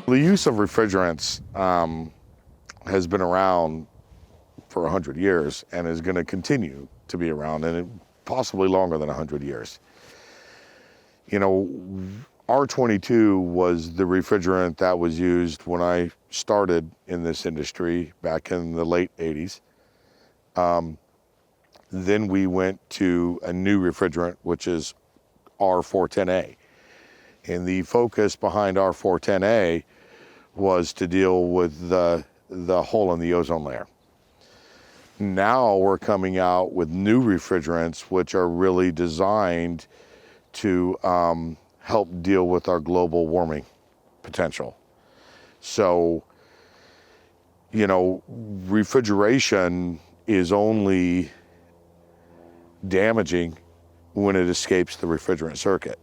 The use of refrigerants has been around for 100 years and is going to continue to be around, and possibly longer than 100 years. You know, R22 was the refrigerant that was used when I started in this industry back in the late 80s. Then we went to a new refrigerant, which is R410A. And the focus behind R410A was to deal with the hole in the ozone layer. Now we're coming out with new refrigerants, which are really designed to help deal with our global warming potential. So, you know, refrigeration is only damaging when it escapes the refrigerant circuit.